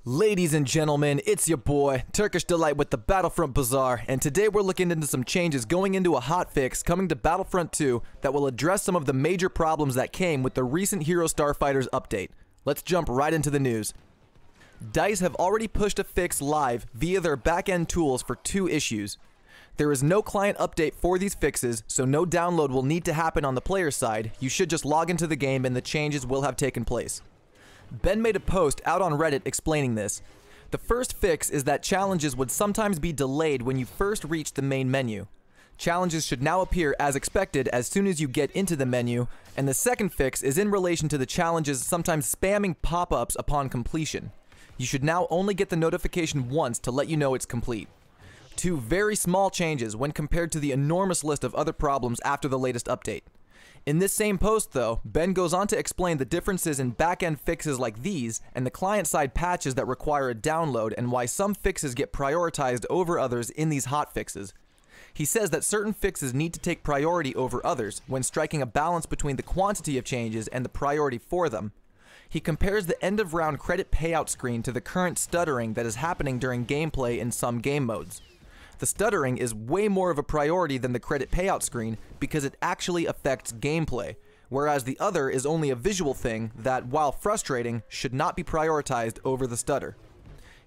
Ladies and gentlemen, it's your boy, Turkish Delight with the Battlefront Bazaar, and today we're looking into some changes going into a hotfix coming to Battlefront 2 that will address some of the major problems that came with the recent Hero Starfighters update. Let's jump right into the news. DICE have already pushed a fix live via their back-end tools for two issues. There is no client update for these fixes, so no download will need to happen on the player side. You should just log into the game and the changes will have taken place. Ben made a post out on Reddit explaining this. The first fix is that challenges would sometimes be delayed when you first reach the main menu. Challenges should now appear as expected as soon as you get into the menu, and the second fix is in relation to the challenges sometimes spamming pop-ups upon completion. You should now only get the notification once to let you know it's complete. Two very small changes when compared to the enormous list of other problems after the latest update. In this same post, though, Ben goes on to explain the differences in back-end fixes like these and the client-side patches that require a download and why some fixes get prioritized over others in these hotfixes. He says that certain fixes need to take priority over others when striking a balance between the quantity of changes and the priority for them. He compares the end-of-round credit payout screen to the current stuttering that is happening during gameplay in some game modes. The stuttering is way more of a priority than the credit payout screen because it actually affects gameplay, whereas the other is only a visual thing that, while frustrating, should not be prioritized over the stutter.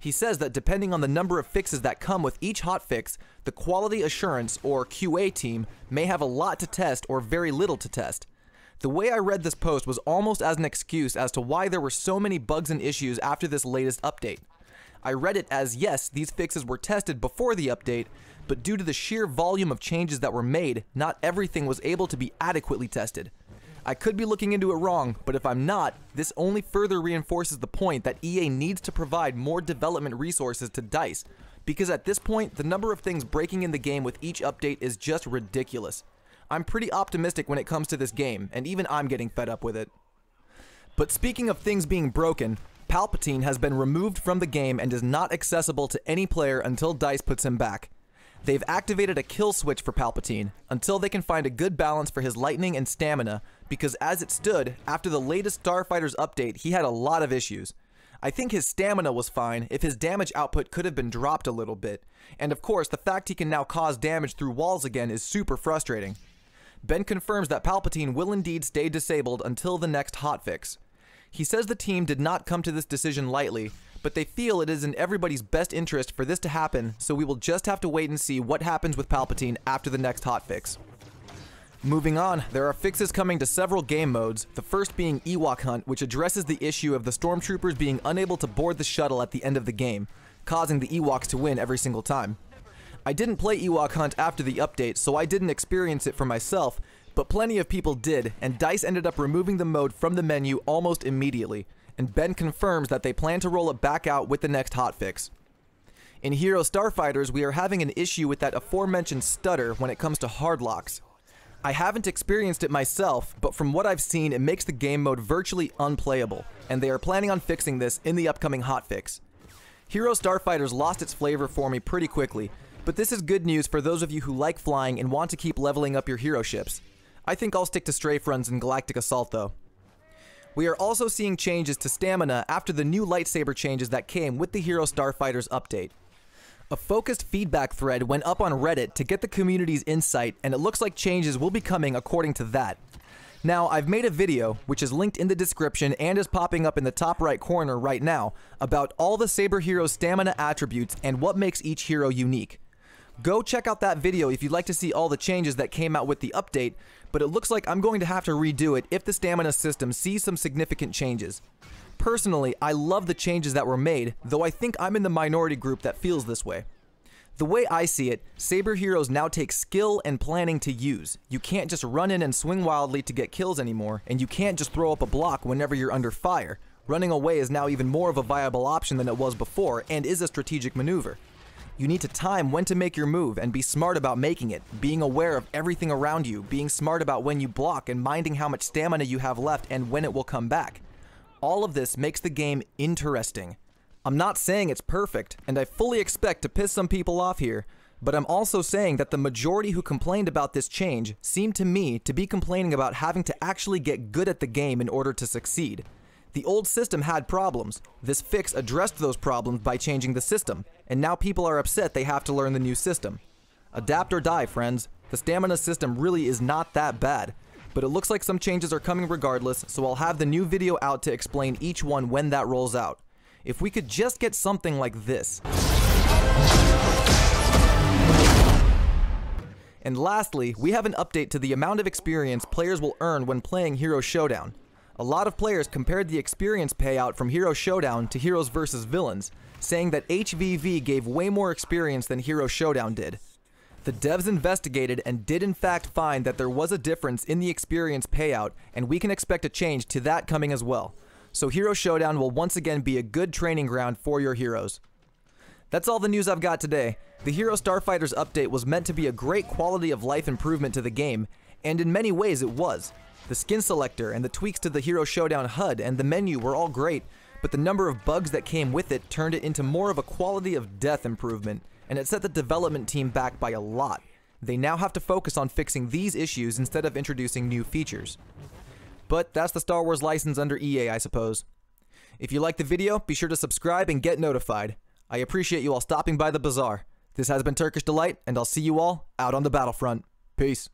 He says that depending on the number of fixes that come with each hotfix, the quality assurance or QA team may have a lot to test or very little to test. The way I read this post was almost as an excuse as to why there were so many bugs and issues after this latest update. I read it as yes, these fixes were tested before the update, but due to the sheer volume of changes that were made, not everything was able to be adequately tested. I could be looking into it wrong, but if I'm not, this only further reinforces the point that EA needs to provide more development resources to DICE, because at this point, the number of things breaking in the game with each update is just ridiculous. I'm pretty optimistic when it comes to this game, and even I'm getting fed up with it. But speaking of things being broken, Palpatine has been removed from the game and is not accessible to any player until DICE puts him back. They've activated a kill switch for Palpatine, until they can find a good balance for his lightning and stamina, because as it stood, after the latest Starfighters update, he had a lot of issues. I think his stamina was fine if his damage output could have been dropped a little bit, and of course the fact he can now cause damage through walls again is super frustrating. Ben confirms that Palpatine will indeed stay disabled until the next hotfix. He says the team did not come to this decision lightly, but they feel it is in everybody's best interest for this to happen, so we will just have to wait and see what happens with Palpatine after the next hotfix. Moving on, there are fixes coming to several game modes, the first being Ewok Hunt, which addresses the issue of the stormtroopers being unable to board the shuttle at the end of the game, causing the Ewoks to win every single time. I didn't play Ewok Hunt after the update, so I didn't experience it for myself, but plenty of people did, and DICE ended up removing the mode from the menu almost immediately, and Ben confirms that they plan to roll it back out with the next hotfix. In Hero Starfighters, we are having an issue with that aforementioned stutter when it comes to hard locks. I haven't experienced it myself, but from what I've seen, it makes the game mode virtually unplayable, and they are planning on fixing this in the upcoming hotfix. Hero Starfighters lost its flavor for me pretty quickly, but this is good news for those of you who like flying and want to keep leveling up your hero ships. I think I'll stick to strafe runs in Galactic Assault though. We are also seeing changes to stamina after the new lightsaber changes that came with the Hero Starfighters update. A focused feedback thread went up on Reddit to get the community's insight, and it looks like changes will be coming according to that. Now, I've made a video, which is linked in the description and is popping up in the top right corner right now, about all the Saber Hero's stamina attributes and what makes each hero unique. Go check out that video if you'd like to see all the changes that came out with the update, but it looks like I'm going to have to redo it if the stamina system sees some significant changes. Personally, I love the changes that were made, though I think I'm in the minority group that feels this way. The way I see it, Saber Heroes now take skill and planning to use. You can't just run in and swing wildly to get kills anymore, and you can't just throw up a block whenever you're under fire. Running away is now even more of a viable option than it was before, and is a strategic maneuver. You need to time when to make your move and be smart about making it, being aware of everything around you, being smart about when you block and minding how much stamina you have left and when it will come back. All of this makes the game interesting. I'm not saying it's perfect, and I fully expect to piss some people off here, but I'm also saying that the majority who complained about this change seem to me to be complaining about having to actually get good at the game in order to succeed. The old system had problems. This fix addressed those problems by changing the system, and now people are upset they have to learn the new system. Adapt or die, friends. The stamina system really is not that bad, but it looks like some changes are coming regardless, so I'll have the new video out to explain each one when that rolls out. If we could just get something like this. And lastly, we have an update to the amount of experience players will earn when playing Hero Showdown. A lot of players compared the experience payout from Hero Showdown to Heroes vs. Villains, saying that HVV gave way more experience than Hero Showdown did. The devs investigated and did in fact find that there was a difference in the experience payout, and we can expect a change to that coming as well. So Hero Showdown will once again be a good training ground for your heroes. That's all the news I've got today. The Hero Starfighters update was meant to be a great quality of life improvement to the game, and in many ways it was. The skin selector and the tweaks to the Hero Showdown HUD and the menu were all great, but the number of bugs that came with it turned it into more of a quality of death improvement, and it set the development team back by a lot. They now have to focus on fixing these issues instead of introducing new features. But that's the Star Wars license under EA, I suppose. If you liked the video, be sure to subscribe and get notified. I appreciate you all stopping by the bazaar. This has been Turkish Delight, and I'll see you all out on the battlefront. Peace.